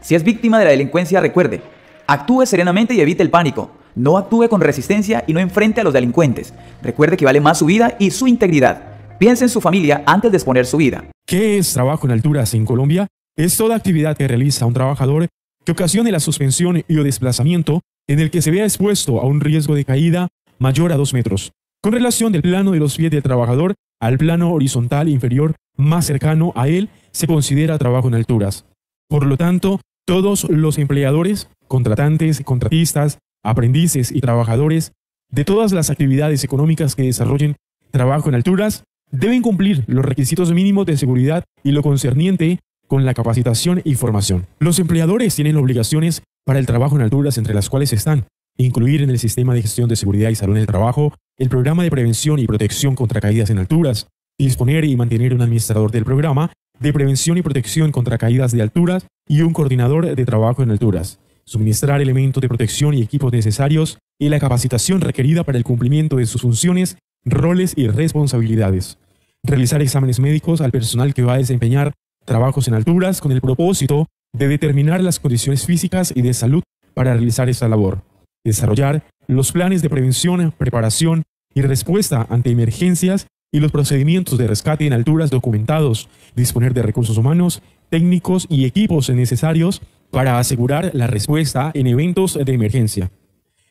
Si es víctima de la delincuencia, recuerde, actúe serenamente y evite el pánico. No actúe con resistencia y no enfrente a los delincuentes. Recuerde que vale más su vida y su integridad. Piense en su familia antes de exponer su vida. ¿Qué es trabajo en alturas en Colombia? Es toda actividad que realiza un trabajador que ocasione la suspensión y o desplazamiento en el que se vea expuesto a un riesgo de caída mayor a 2 metros, con relación del plano de los pies del trabajador al plano horizontal inferior más cercano a él, se considera trabajo en alturas. Por lo tanto, todos los empleadores, contratantes, contratistas, aprendices y trabajadores de todas las actividades económicas que desarrollen trabajo en alturas deben cumplir los requisitos mínimos de seguridad y lo concerniente con la capacitación y formación. Los empleadores tienen obligaciones para el trabajo en alturas, entre las cuales están incluir en el sistema de gestión de seguridad y salud en el trabajo el programa de prevención y protección contra caídas en alturas, disponer y mantener un administrador del programa de prevención y protección contra caídas de alturas y un coordinador de trabajo en alturas, suministrar elementos de protección y equipos necesarios y la capacitación requerida para el cumplimiento de sus funciones, roles y responsabilidades, realizar exámenes médicos al personal que va a desempeñar trabajos en alturas con el propósito de determinar las condiciones físicas y de salud para realizar esta labor, desarrollar los planes de prevención, preparación y respuesta ante emergencias y los procedimientos de rescate en alturas documentados, disponer de recursos humanos, técnicos y equipos necesarios para asegurar la respuesta en eventos de emergencia,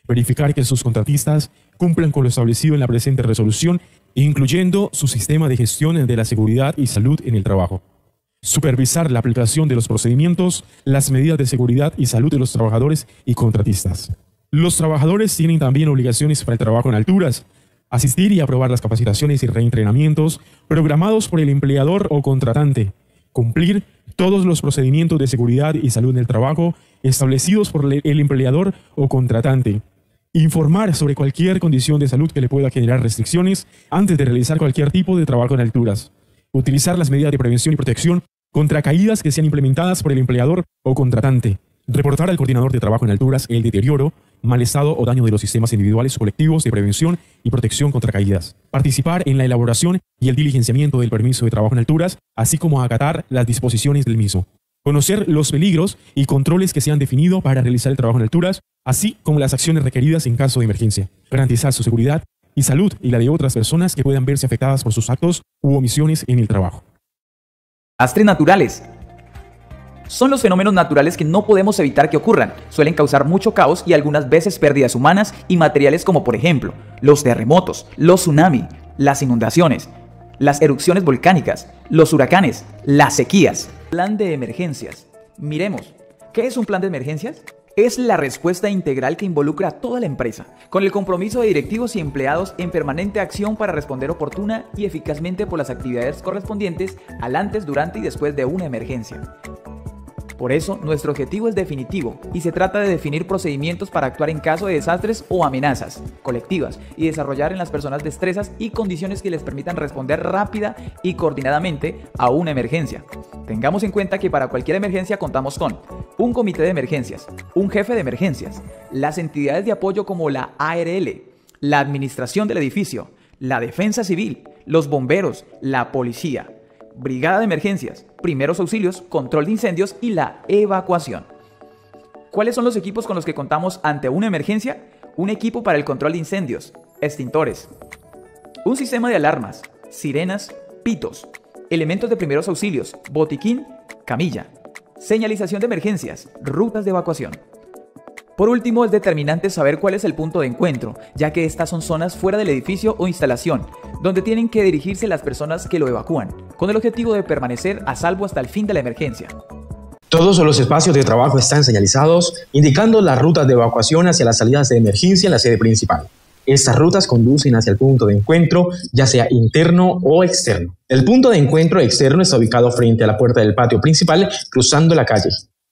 verificar que sus contratistas cumplan con lo establecido en la presente resolución, incluyendo su sistema de gestión de la seguridad y salud en el trabajo, supervisar la aplicación de los procedimientos, las medidas de seguridad y salud de los trabajadores y contratistas. Los trabajadores tienen también obligaciones para el trabajo en alturas, asistir y aprobar las capacitaciones y reentrenamientos programados por el empleador o contratante, cumplir todos los procedimientos de seguridad y salud en el trabajo establecidos por el empleador o contratante, informar sobre cualquier condición de salud que le pueda generar restricciones antes de realizar cualquier tipo de trabajo en alturas, utilizar las medidas de prevención y protección contra caídas que sean implementadas por el empleador o contratante, reportar al coordinador de trabajo en alturas el deterioro, mal estado o daño de los sistemas individuales o colectivos de prevención y protección contra caídas, participar en la elaboración y el diligenciamiento del permiso de trabajo en alturas, así como acatar las disposiciones del mismo, conocer los peligros y controles que se han definido para realizar el trabajo en alturas, así como las acciones requeridas en caso de emergencia, garantizar su seguridad y salud y la de otras personas que puedan verse afectadas por sus actos u omisiones en el trabajo. Desastres naturales. Son los fenómenos naturales que no podemos evitar que ocurran. Suelen causar mucho caos y algunas veces pérdidas humanas y materiales, como por ejemplo los terremotos, los tsunamis, las inundaciones, las erupciones volcánicas, los huracanes, las sequías. Plan de emergencias. Miremos, ¿qué es un plan de emergencias? Es la respuesta integral que involucra a toda la empresa, con el compromiso de directivos y empleados en permanente acción para responder oportuna y eficazmente por las actividades correspondientes al antes, durante y después de una emergencia. Por eso, nuestro objetivo es definitivo y se trata de definir procedimientos para actuar en caso de desastres o amenazas colectivas y desarrollar en las personas destrezas y condiciones que les permitan responder rápida y coordinadamente a una emergencia. Tengamos en cuenta que para cualquier emergencia contamos con un comité de emergencias, un jefe de emergencias, las entidades de apoyo como la ARL, la administración del edificio, la defensa civil, los bomberos, la policía, brigada de emergencias, primeros auxilios, control de incendios y la evacuación. ¿Cuáles son los equipos con los que contamos ante una emergencia? Un equipo para el control de incendios, extintores, un sistema de alarmas, sirenas, pitos, elementos de primeros auxilios, botiquín, camilla, señalización de emergencias, rutas de evacuación. Por último, es determinante saber cuál es el punto de encuentro, ya que estas son zonas fuera del edificio o instalación, donde tienen que dirigirse las personas que lo evacúan, con el objetivo de permanecer a salvo hasta el fin de la emergencia. Todos los espacios de trabajo están señalizados, indicando las rutas de evacuación hacia las salidas de emergencia en la sede principal. Estas rutas conducen hacia el punto de encuentro, ya sea interno o externo. El punto de encuentro externo está ubicado frente a la puerta del patio principal, cruzando la calle.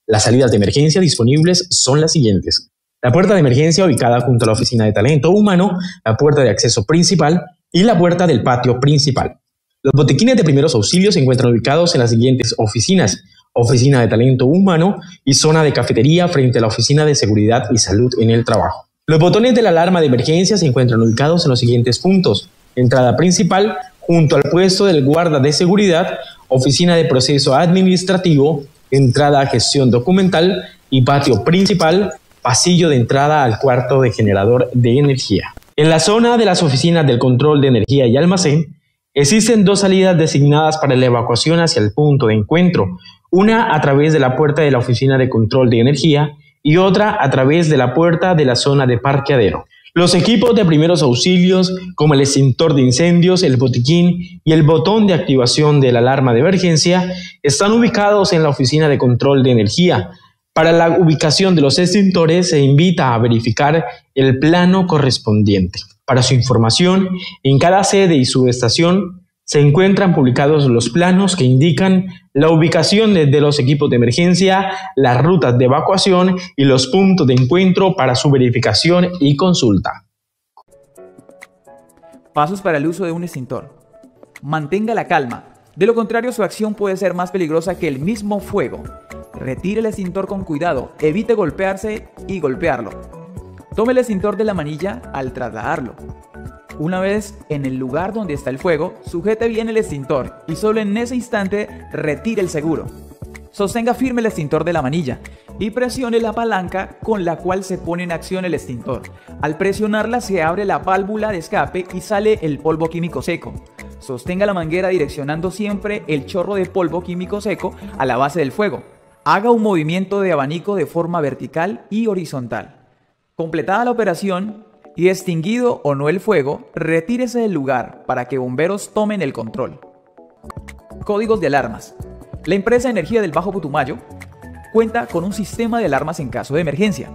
Las salidas de emergencia disponibles son las siguientes: la puerta de emergencia ubicada junto a la oficina de talento humano, la puerta de acceso principal y la puerta del patio principal. Los botiquines de primeros auxilios se encuentran ubicados en las siguientes oficinas: oficina de talento humano y zona de cafetería frente a la oficina de seguridad y salud en el trabajo. Los botones de la alarma de emergencia se encuentran ubicados en los siguientes puntos: entrada principal, junto al puesto del guarda de seguridad, oficina de proceso administrativo, entrada a gestión documental y patio principal, pasillo de entrada al cuarto de generador de energía. En la zona de las oficinas del control de energía y almacén, existen dos salidas designadas para la evacuación hacia el punto de encuentro, una a través de la puerta de la oficina de control de energía y otra a través de la puerta de la zona de parqueadero. Los equipos de primeros auxilios, como el extintor de incendios, el botiquín y el botón de activación de la alarma de emergencia, están ubicados en la oficina de control de energía. Para la ubicación de los extintores se invita a verificar el plano correspondiente. Para su información, en cada sede y subestación se encuentran publicados los planos que indican la ubicación de los equipos de emergencia, las rutas de evacuación y los puntos de encuentro para su verificación y consulta. Pasos para el uso de un extintor. Mantenga la calma. De lo contrario, su acción puede ser más peligrosa que el mismo fuego. Retire el extintor con cuidado. Evite golpearse y golpearlo. Tome el extintor de la manilla al trasladarlo. Una vez en el lugar donde está el fuego, sujete bien el extintor y solo en ese instante retire el seguro. Sostenga firme el extintor de la manilla y presione la palanca con la cual se pone en acción el extintor. Al presionarla se abre la válvula de escape y sale el polvo químico seco. Sostenga la manguera direccionando siempre el chorro de polvo químico seco a la base del fuego. Haga un movimiento de abanico de forma vertical y horizontal. Completada la operación y extinguido o no el fuego, retírese del lugar para que bomberos tomen el control. Códigos de alarmas. La empresa de energía del Bajo Putumayo cuenta con un sistema de alarmas en caso de emergencia.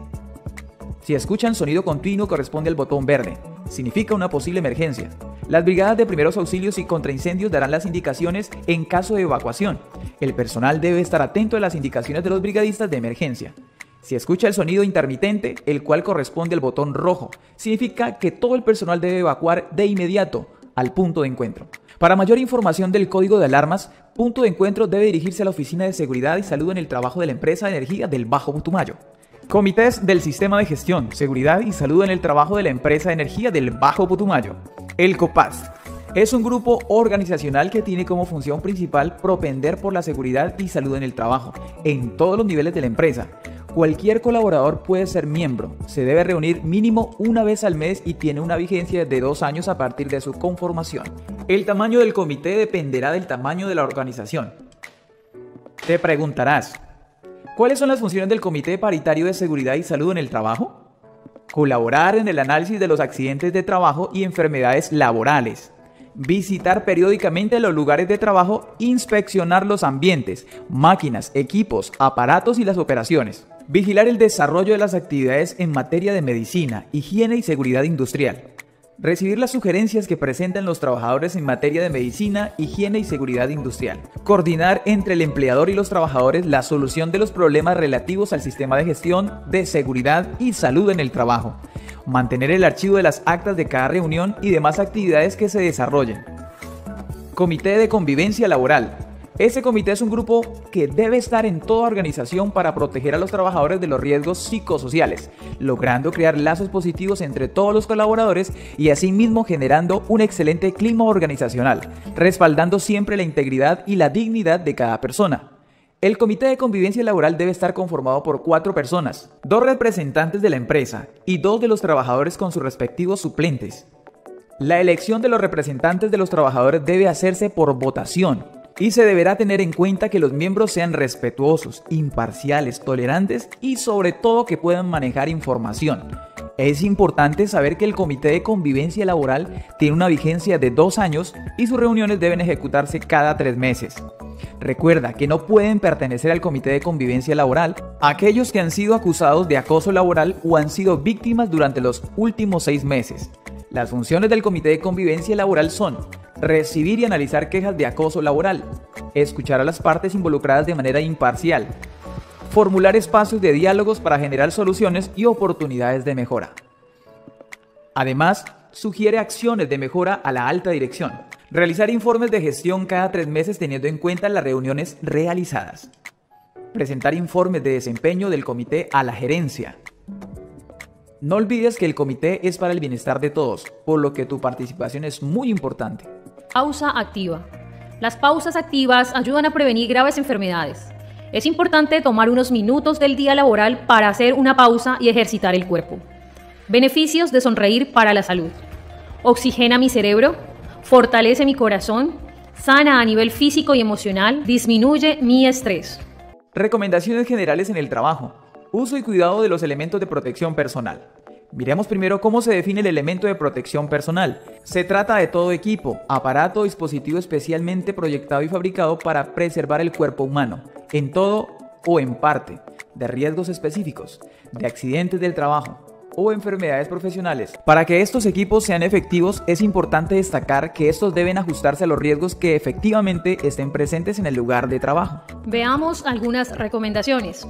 Si escuchan sonido continuo, corresponde al botón verde. Significa una posible emergencia. Las brigadas de primeros auxilios y contraincendios darán las indicaciones en caso de evacuación. El personal debe estar atento a las indicaciones de los brigadistas de emergencia. Si escucha el sonido intermitente, el cual corresponde al botón rojo, significa que todo el personal debe evacuar de inmediato al punto de encuentro. Para mayor información del código de alarmas, punto de encuentro debe dirigirse a la Oficina de Seguridad y Salud en el Trabajo de la Empresa de Energía del Bajo Putumayo. Comités del Sistema de Gestión, Seguridad y Salud en el Trabajo de la Empresa de Energía del Bajo Putumayo. El COPAS es un grupo organizacional que tiene como función principal propender por la seguridad y salud en el trabajo, en todos los niveles de la empresa. Cualquier colaborador puede ser miembro, se debe reunir mínimo una vez al mes y tiene una vigencia de 2 años a partir de su conformación. El tamaño del comité dependerá del tamaño de la organización. Te preguntarás, ¿cuáles son las funciones del Comité Paritario de Seguridad y Salud en el Trabajo? Colaborar en el análisis de los accidentes de trabajo y enfermedades laborales. Visitar periódicamente los lugares de trabajo, inspeccionar los ambientes, máquinas, equipos, aparatos y las operaciones. Vigilar el desarrollo de las actividades en materia de medicina, higiene y seguridad industrial. Recibir las sugerencias que presentan los trabajadores en materia de medicina, higiene y seguridad industrial. Coordinar entre el empleador y los trabajadores la solución de los problemas relativos al sistema de gestión de seguridad y salud en el trabajo. Mantener el archivo de las actas de cada reunión y demás actividades que se desarrollen. Comité de Convivencia Laboral. Este comité es un grupo que debe estar en toda organización para proteger a los trabajadores de los riesgos psicosociales, logrando crear lazos positivos entre todos los colaboradores y asimismo generando un excelente clima organizacional, respaldando siempre la integridad y la dignidad de cada persona. El comité de convivencia laboral debe estar conformado por 4 personas, 2 representantes de la empresa y 2 de los trabajadores con sus respectivos suplentes. La elección de los representantes de los trabajadores debe hacerse por votación y se deberá tener en cuenta que los miembros sean respetuosos, imparciales, tolerantes y sobre todo que puedan manejar información. Es importante saber que el Comité de Convivencia Laboral tiene una vigencia de 2 años y sus reuniones deben ejecutarse cada 3 meses. Recuerda que no pueden pertenecer al Comité de Convivencia Laboral aquellos que han sido acusados de acoso laboral o han sido víctimas durante los últimos 6 meses. Las funciones del Comité de Convivencia Laboral son recibir y analizar quejas de acoso laboral, escuchar a las partes involucradas de manera imparcial, formular espacios de diálogos para generar soluciones y oportunidades de mejora. Además, sugiere acciones de mejora a la alta dirección, realizar informes de gestión cada 3 meses teniendo en cuenta las reuniones realizadas, presentar informes de desempeño del comité a la gerencia. No olvides que el comité es para el bienestar de todos, por lo que tu participación es muy importante. Pausa activa. Las pausas activas ayudan a prevenir graves enfermedades. Es importante tomar unos minutos del día laboral para hacer una pausa y ejercitar el cuerpo. Beneficios de sonreír para la salud. Oxigena mi cerebro, fortalece mi corazón, sana a nivel físico y emocional, disminuye mi estrés. Recomendaciones generales en el trabajo. Uso y cuidado de los elementos de protección personal. Miremos primero cómo se define el elemento de protección personal. Se trata de todo equipo, aparato o dispositivo especialmente proyectado y fabricado para preservar el cuerpo humano, en todo o en parte, de riesgos específicos, de accidentes del trabajo o enfermedades profesionales. Para que estos equipos sean efectivos, es importante destacar que estos deben ajustarse a los riesgos que efectivamente estén presentes en el lugar de trabajo. Veamos algunas recomendaciones.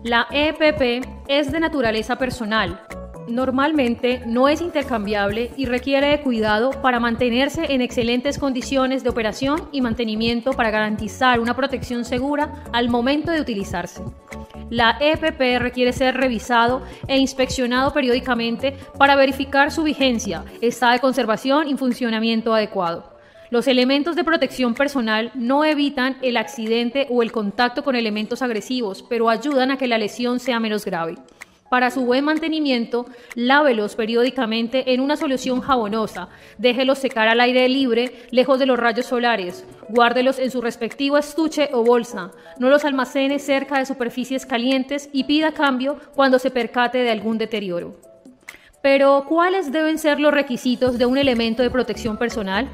La EPP es de naturaleza personal. Normalmente no es intercambiable y requiere de cuidado para mantenerse en excelentes condiciones de operación y mantenimiento para garantizar una protección segura al momento de utilizarse. La EPP requiere ser revisado e inspeccionado periódicamente para verificar su vigencia, estado de conservación y funcionamiento adecuado. Los elementos de protección personal no evitan el accidente o el contacto con elementos agresivos, pero ayudan a que la lesión sea menos grave. Para su buen mantenimiento, lávelos periódicamente en una solución jabonosa, déjelos secar al aire libre, lejos de los rayos solares, guárdelos en su respectivo estuche o bolsa, no los almacene cerca de superficies calientes y pida cambio cuando se percate de algún deterioro. Pero, ¿cuáles deben ser los requisitos de un elemento de protección personal?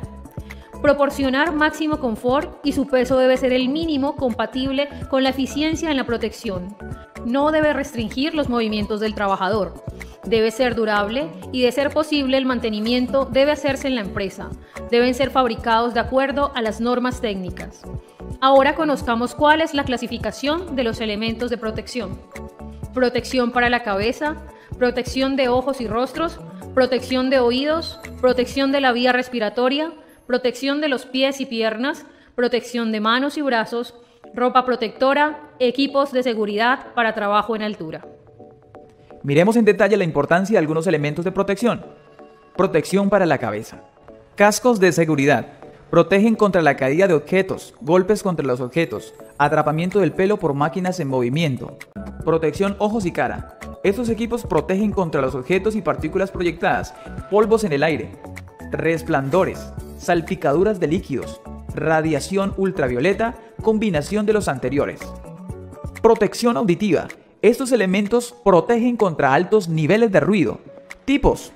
Proporcionar máximo confort y su peso debe ser el mínimo compatible con la eficiencia en la protección. No debe restringir los movimientos del trabajador. Debe ser durable y, de ser posible, el mantenimiento debe hacerse en la empresa. Deben ser fabricados de acuerdo a las normas técnicas. Ahora conozcamos cuál es la clasificación de los elementos de protección. Protección para la cabeza, protección de ojos y rostros, protección de oídos, protección de la vía respiratoria, protección de los pies y piernas, protección de manos y brazos, ropa protectora, equipos de seguridad para trabajo en altura. Miremos en detalle la importancia de algunos elementos de protección. Protección para la cabeza. Cascos de seguridad. Protegen contra la caída de objetos, golpes contra los objetos, atrapamiento del pelo por máquinas en movimiento. Protección ojos y cara. Estos equipos protegen contra los objetos y partículas proyectadas, polvos en el aire, resplandores, salpicaduras de líquidos, radiación ultravioleta, combinación de los anteriores. Protección auditiva. Estos elementos protegen contra altos niveles de ruido. Tipos: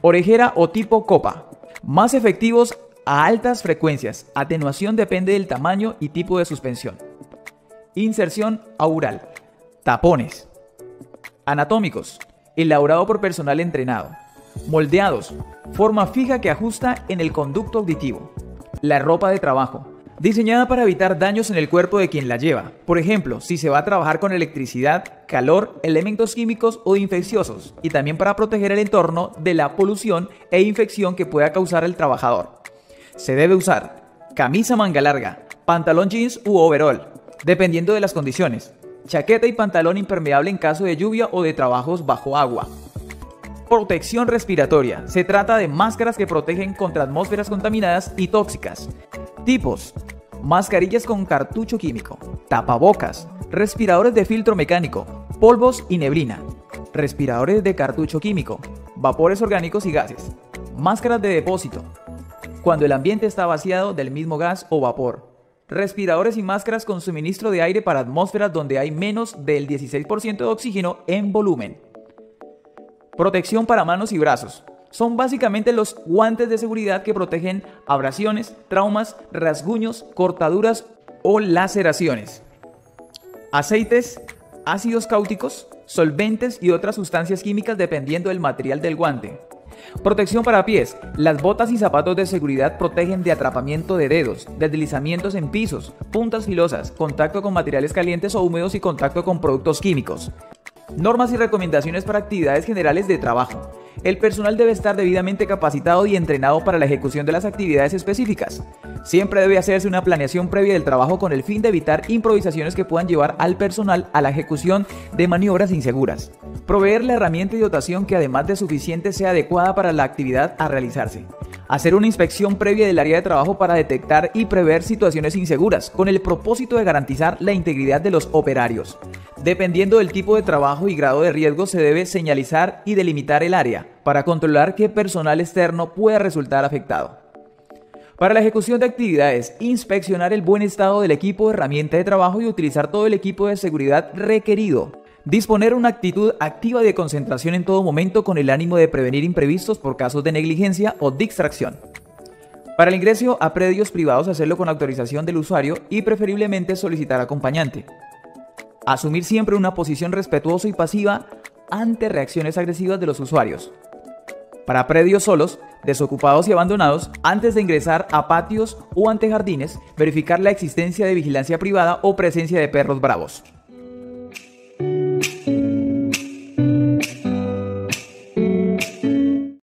orejera o tipo copa. Más efectivos a altas frecuencias. Atenuación depende del tamaño y tipo de suspensión. Inserción aural. Tapones. Anatómicos. Elaborado por personal entrenado. Moldeados. Forma fija que ajusta en el conducto auditivo. La ropa de trabajo. Diseñada para evitar daños en el cuerpo de quien la lleva. Por ejemplo, si se va a trabajar con electricidad, calor, elementos químicos o infecciosos. Y también para proteger el entorno de la polución e infección que pueda causar el trabajador. Se debe usar camisa manga larga, pantalón jeans u overall, dependiendo de las condiciones. Chaqueta y pantalón impermeable en caso de lluvia o de trabajos bajo agua. Protección respiratoria. Se trata de máscaras que protegen contra atmósferas contaminadas y tóxicas. Tipos: mascarillas con cartucho químico, tapabocas, respiradores de filtro mecánico, polvos y neblina, respiradores de cartucho químico, vapores orgánicos y gases, máscaras de depósito, cuando el ambiente está vaciado del mismo gas o vapor, respiradores y máscaras con suministro de aire para atmósferas donde hay menos del 16% de oxígeno en volumen. Protección para manos y brazos. Son básicamente los guantes de seguridad que protegen abrasiones, traumas, rasguños, cortaduras o laceraciones. Aceites, ácidos cáusticos, solventes y otras sustancias químicas dependiendo del material del guante. Protección para pies. Las botas y zapatos de seguridad protegen de atrapamiento de dedos, deslizamientos en pisos, puntas filosas, contacto con materiales calientes o húmedos y contacto con productos químicos. Normas y recomendaciones para actividades generales de trabajo. El personal debe estar debidamente capacitado y entrenado para la ejecución de las actividades específicas. Siempre debe hacerse una planeación previa del trabajo con el fin de evitar improvisaciones que puedan llevar al personal a la ejecución de maniobras inseguras. Proveer la herramienta y dotación que además de suficiente sea adecuada para la actividad a realizarse. Hacer una inspección previa del área de trabajo para detectar y prever situaciones inseguras, con el propósito de garantizar la integridad de los operarios. Dependiendo del tipo de trabajo y grado de riesgo, se debe señalizar y delimitar el área para controlar que personal externo pueda resultar afectado. Para la ejecución de actividades, inspeccionar el buen estado del equipo de herramienta de trabajo y utilizar todo el equipo de seguridad requerido. Disponer una actitud activa de concentración en todo momento con el ánimo de prevenir imprevistos por casos de negligencia o distracción. Para el ingreso a predios privados, hacerlo con autorización del usuario y preferiblemente solicitar acompañante. Asumir siempre una posición respetuosa y pasiva ante reacciones agresivas de los usuarios. Para predios solos, desocupados y abandonados, antes de ingresar a patios o antejardines, verificar la existencia de vigilancia privada o presencia de perros bravos.